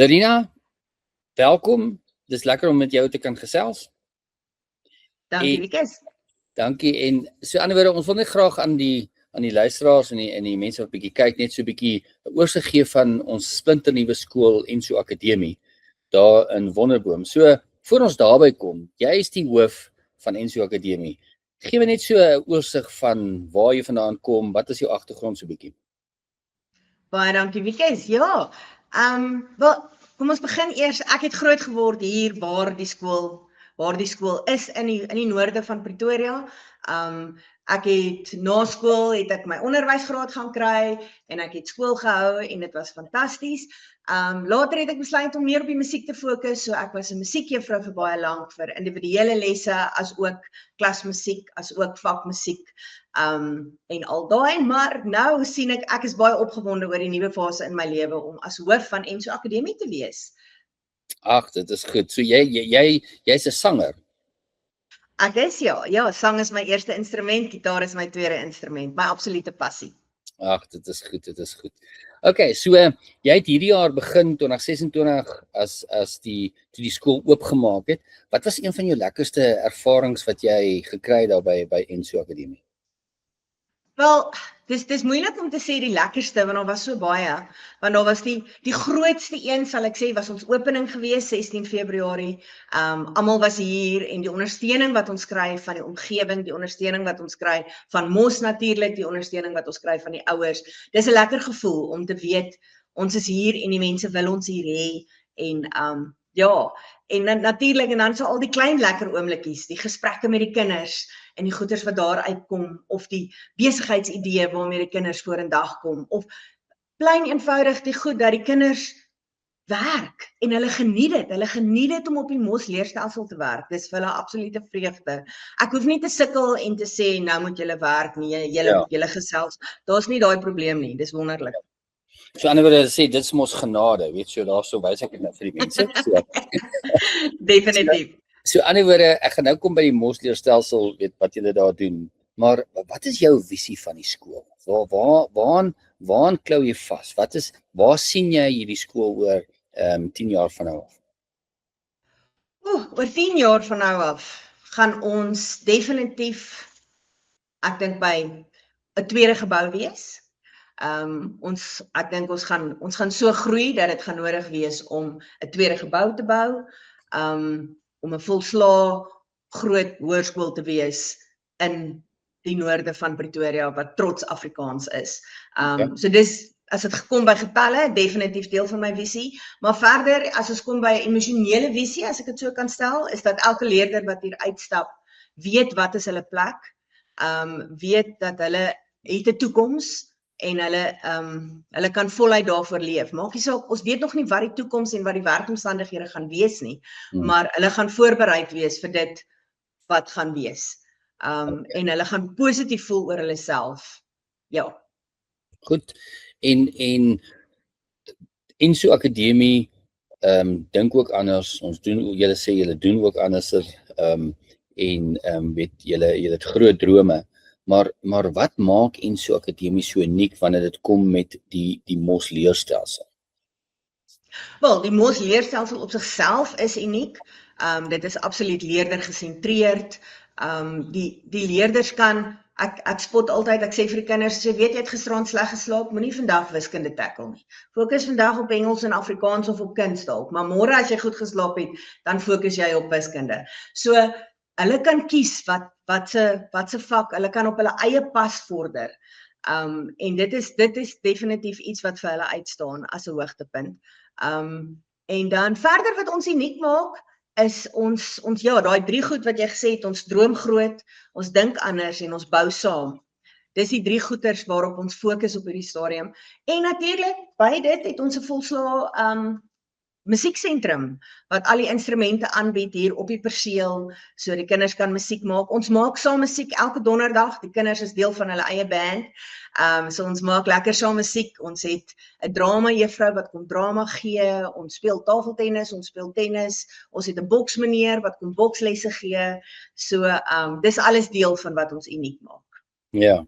Larina, welkom. Dis lekker om met jou te kan gesels. Dankie, Wikus. Dankie. En so anderwoorde, ons wil net graag aan die luisteraars en die mense wat bietjie kyk, net so 'n bietjie 'n oorsig gee van ons splinternuwe skool Enso Akademie daar in Wonderboom. So voor ons daarby kom, jy is die hoof van Enso Akademie. Gee my net so 'n oorsig van waar jy vandaan kom, wat is jou agtergrond so bietjie? Baie dankie, Wikus. Ja. Wel, kom ons begin eers. Ek het groot geword hier waar die skool is in die noorde van Pretoria. Ek het na skool het ek my onderwysgraad gaan kry en ek het skool gehou en dit was fantasties. Later het ek besluit om meer op die musiek te fokus, so ek was 'n musiekjuffrou vir baie lank vir individuele lesse as ook klasmusiek, as ook vakmusiek. En al daai, maar nou sien ek is baie opgewonde oor die nuwe fase in my lewe om as hoof van Enso Akademie te wees. Ag, dit is goed. So jy's 'n sanger. Ek is ja, sang is my eerste instrument, gitaar is my tweede instrument, my absolute passie. Ag, dit is goed. Okay, so jy het hierdie jaar begin 2026 as die skool oopgemaak het. Wat was een van jou lekkerste ervarings wat jy gekry het daar by Enso Akademie? Wel, dis moeilik om te sê die lekkerste, want daar was so baie. Want daar was die grootste een, sal ek sê, was ons opening gewees, 16 Februarie. Almal was hier en die ondersteuning wat ons kry van die omgewing, die ondersteuning wat ons kry van Mos natuurlik, die ondersteuning wat ons kry van die ouers. Dis 'n lekker gevoel om te weet ons is hier en die mense wil ons hier hê en ja, en dan natuurlik en dan so al die klein lekker oomblikies, die gesprekke met die kinders en die goeders wat daar uitkom of die besigheidsidee waarmee die kinders vorendag kom of plain eenvoudig die goed dat die kinders werk en hulle geniet dit om op die Mos leerstelsel te werk. Dis vir hulle absolute vreugde. Ek hoef nie te sukkel en te sê nou moet julle werk nie, julle gesels. Daar's nie daai probleem nie. Dis wonderlik. So anderwoorde sê dit is mos genade, weet jy, daarso wys ek dit nou vir die mense. So. Definitief. So anderwoorde, ek gaan nou kom by die Mos leerstelsel, weet wat julle daar doen. Maar wat is jou visie van die skool? Waaraan klou jy vas? Waar sien jy hierdie skool oor 10 jaar van nou af? Oor 10 jaar van nou af gaan ons definitief, ek dink by 'n tweede gebou wees. Ek dink ons gaan so groei dat dit gaan nodig wees om 'n tweede gebou te bou, om 'n volslaa groot hoërskool te wees in die noorde van Pretoria wat trots Afrikaans is. So dis, as dit gekom by getalle, definitief deel van my visie, maar verder as ons kom by emosionele visie, as ek dit so kan stel, is dat elke leerder wat hier uitstap, weet wat is hulle plek, weet dat hulle het 'n toekoms en hulle kan voluit daarvoor leef. Maak nie saak, ons weet nog nie wat die toekoms en wat die werkomstandighede gaan wees nie, maar hulle gaan voorbereid wees vir dit wat gaan wees. En hulle gaan positief voel oor hulle self. Ja. Goed. En Enso Akademie dink ook anders. Julle sê julle doen ook anders weet julle het groot drome. Maar wat maak Enso Akademie so uniek wanneer dit kom met die Mos leerstelsel? Wel, die Mos leerstelsel op sigself is uniek. Dit is absoluut leerder gesentreerd. Die leerders kan, ek spot altyd, ek sê vir die kinders, weet jy het gisteraan sleg geslaap, moenie vandag wiskunde tackle nie. Fokus vandag op Engels en Afrikaans of op kuns dalk, maar môre as jy goed geslaap het, dan fokus jy op wiskunde. So, hulle kan kies wat se vak, hulle kan op hulle eie pas vorder. En dit is definitief iets wat vir hulle uitstaan as 'n hoogtepunt. En dan verder wat ons uniek maak, is ons daai 3 goed wat jy gesê het, ons droom groot, ons dink anders en ons bou saam. Dis die 3 goeters waarop ons fokus op hierdie stadium. En natuurlik, by dit het ons 'n volslaa musieksentrum wat al die instrumente aanbied hier op die perseel, so die kinders kan musiek maak. Ons maak saam musiek elke donderdag, die kinders is deel van hulle eie band. So ons maak lekker saam musiek. Ons het 'n drama juffrou wat kom drama gee, ons speel tafeltennis, ons speel tennis, ons het 'n boksmeneer wat kom bokslesse gee. So dis alles deel van wat ons uniek maak. Ja.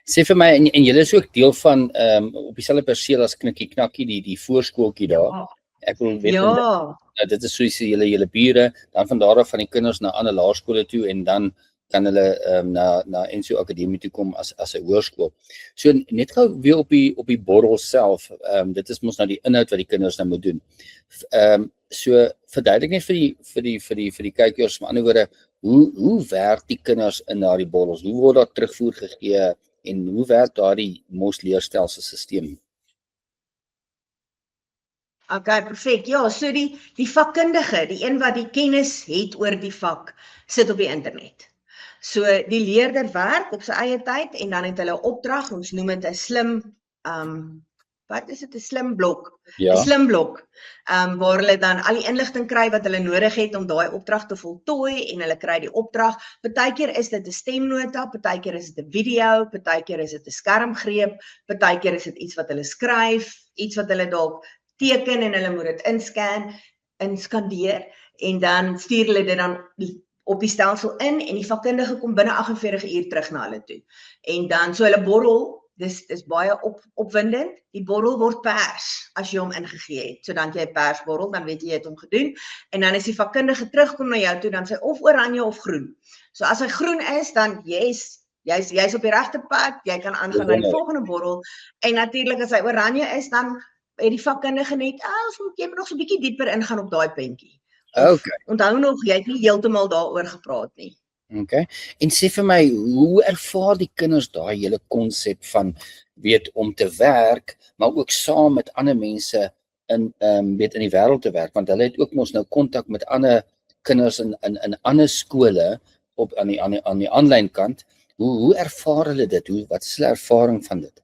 Sê vir my, en julle is ook deel van op dieselfde perseel as Knikkie Knakkie, die voorskooltjie daar. Ek wil weet Ja, dit is soos julle bure, dan van daar af van die kinders na ander laerskole toe en dan kan hulle na NCO Akademie toe kom as 'n hoërskool. So net gou weer op die borrel self, dit is mos nou die inhoud wat die kinders nou moet doen. So verduidelik net vir die kykers, met ander woorde, hoe werk die kinders in daardie borrels? Hoe word daar terugvoer gegee en hoe werk daardie mos leerstelsel? okay, perfek. Ja, so die vakkundige, die een wat die kennis het oor die vak, sit op die internet. So die leerder werk op sy eie tyd en dan het hulle 'n opdrag, ons noem dit 'n slim wat is dit, 'n slim blok? Ja. 'n Slim blok, waar hulle dan al die inligting kry wat hulle nodig het om daai opdrag te voltooi en hulle kry die opdrag. Partykeer is dit 'n stemnota, partykeer is dit 'n video, partykeer is dit 'n skermgreep, partykeer is dit iets wat hulle skryf, iets wat hulle dalk teken en hulle moet dit inskandeer en dan stuur hulle dit dan op die stelsel in en die vakkundige kom binne 48 uur terug na hulle toe. En dan so hulle borrel, dis baie opwindend. Die borrel word pers as jy hom ingegee het. So dan jy 'n persborrel, dan weet jy het hom gedoen. En dan as die vakkundige terugkom na jou toe, dan sy of oranje of groen. So as hy groen is, dan jy's op die regte pad, jy kan aangaan na die volgende borrel. En natuurlik as hy oranje is, dan het die vakkundige net, jy moet nog so 'n bietjie dieper ingaan op daai puntjie. Okay. Onthou nog, jy het nie heeltemal daaroor gepraat nie. Okay. En sê vir my, hoe ervaar die kinders daai hele konsep van om te werk, maar ook saam met ander mense in in die wêreld te werk, want hulle het ook mos nou kontak met ander kinders in ander skole aan die aanlyn kant. Hoe ervaar hulle dit? Wat is hulle ervaring van dit?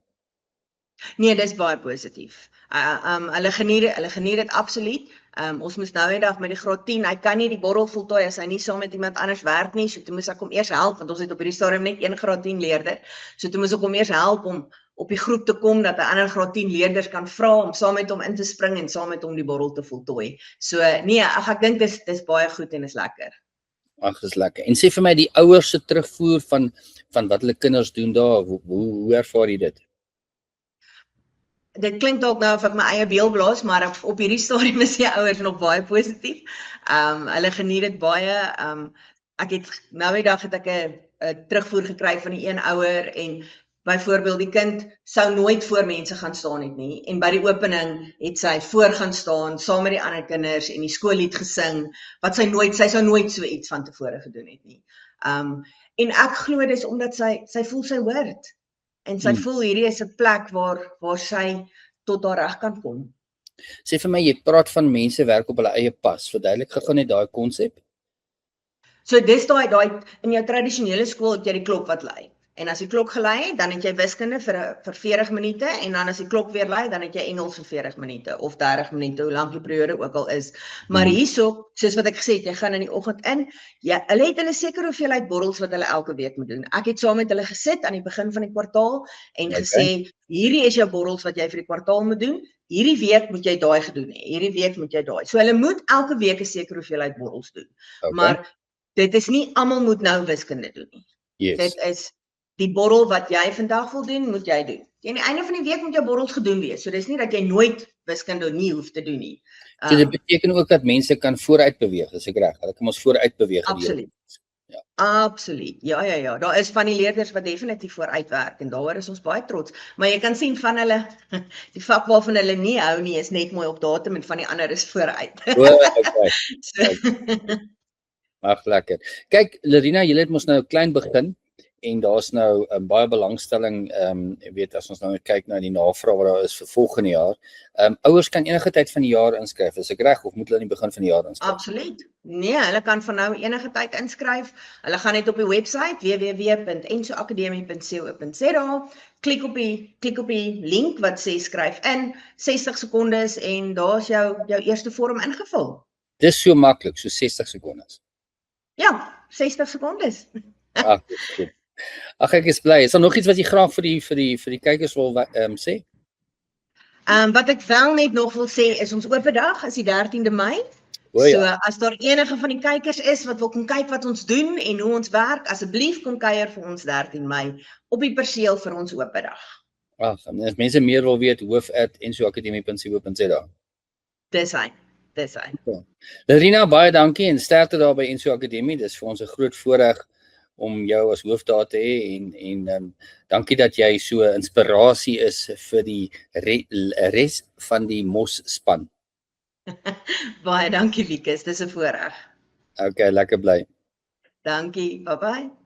Nee, dis baie positief. Hulle geniet dit absoluut. Ons moes nou eendag met die graad 10, hy kan nie die borrel voltooi as hy nie saam met iemand anders werk nie, so toe moes ek hom eers help, want ons het op hierdie stadium net een graad 10 leerder, so toe moes ek hom eers help om op die groep te kom, dat 'n ander graad 10 leerders kan vra om saam met hom in te spring en saam met hom die borrel te voltooi. So nee, ek dink dis baie goed en is lekker. Ag, dis lekker. En sê vir my die ouers se terugvoer van wat hulle kinders doen daar, hoe ervaar jy dit? Dit klink dalk nou of ek my eie beel blaas, maar op hierdie stadium is die ouers nog baie positief. Hulle geniet dit baie. Ek het nou die dag het ek 'n terugvoer gekry van die een ouer en byvoorbeeld die kind sou nooit voor mense gaan staan het nie en by die opening het sy voor gaan staan saam met die ander kinders en die skoollied gesing wat sy sou nooit so iets van tevore gedoen het nie. En ek glo dis omdat sy voel sy hoort. En sy voel hierdie is 'n plek waar sy tot haar reg kan kom. Sê vir my, jy praat van mense werk op hulle eie pas. Verduidelik gou net daai konsep. So dis daai in jou tradisionele skool het jy die klok wat lui. En as die klok gelei het, dan het jy wiskunde vir 40 minute en dan as die klok weer lui, dan het jy Engels vir 40 minute of 30 minute, hoe lank die periode ook al is. Maar hierso, soos wat ek gesê het, jy gaan in die oggend in. Ja, hulle het 'n sekere hoeveelheid borrels wat hulle elke week moet doen. Ek het saam met hulle gesit aan die begin van die kwartaal en gesê, hierdie is jou borrels wat jy vir die kwartaal moet doen. Hierdie week moet jy daai gedoen hê. Hierdie week moet jy daai. So hulle moet elke week 'n sekere hoeveelheid borrels doen. Maar dit is nie almal moet nou wiskunde doen nie. Yes. Dit is die borrel wat jy vandag wil doen, moet jy doen. Teen die einde van die week moet jou borrels gedoen wees. So dis nie dat jy nooit wiskunde nie hoef te doen nie. So dit beteken ook dat mense kan vooruit beweeg, is ek reg? Hulle kan ons vooruit beweeg. Absoluut. Ja. Absoluut. Ja. Daar is van die leerders wat definitief vooruit werk en daaroor is ons baie trots. Maar jy kan sien van hulle die vak waarvan hulle nie hou nie is net mooi op datum en van die ander is vooruit. Ag, lekker. Kyk, Lerina, jy het mos nou klein begin. En daar's nou baie belangstelling, as ons nou kyk na die navraag wat daar is vir volgende jaar. Ouers kan enige tyd van die jaar inskryf, is ek reg, of moet hulle aan die begin van die jaar inskryf? Absoluut. Nee, hulle kan van nou enige tyd inskryf. Hulle gaan net op die webwerf www.ncoacademy.co.za, klik op die link wat sê skryf in, 60 sekondes en daar's jou eerste vorm ingevul. Dis so maklik, so 60 sekondes. Ja, 60 sekondes. Ag, goed. Ag, ek is bly. Is daar nog iets wat jy graag vir die kykers wil sê? Wat ek wel net nog wil sê is ons oop dag is die 13de Mei. O, ja. So as daar enige van die kykers is wat wil kom kyk wat ons doen en hoe ons werk, asseblief kom kuier vir ons 13 Mei op die perseel vir ons oop dag. Ag, as mense meer wil weet, hoof@ncoacademy.co.za. Dis hy. dis hy. Larina, baie dankie en sterkte daar by Enso Akademie. Dis vir ons 'n groot voorreg om jou as hoof daar te hê en dankie dat jy so inspirasie is vir die res van die Mos span. Baie dankie Wikus, dis 'n voorreg. Okay, lekker bly. Dankie, bye bye.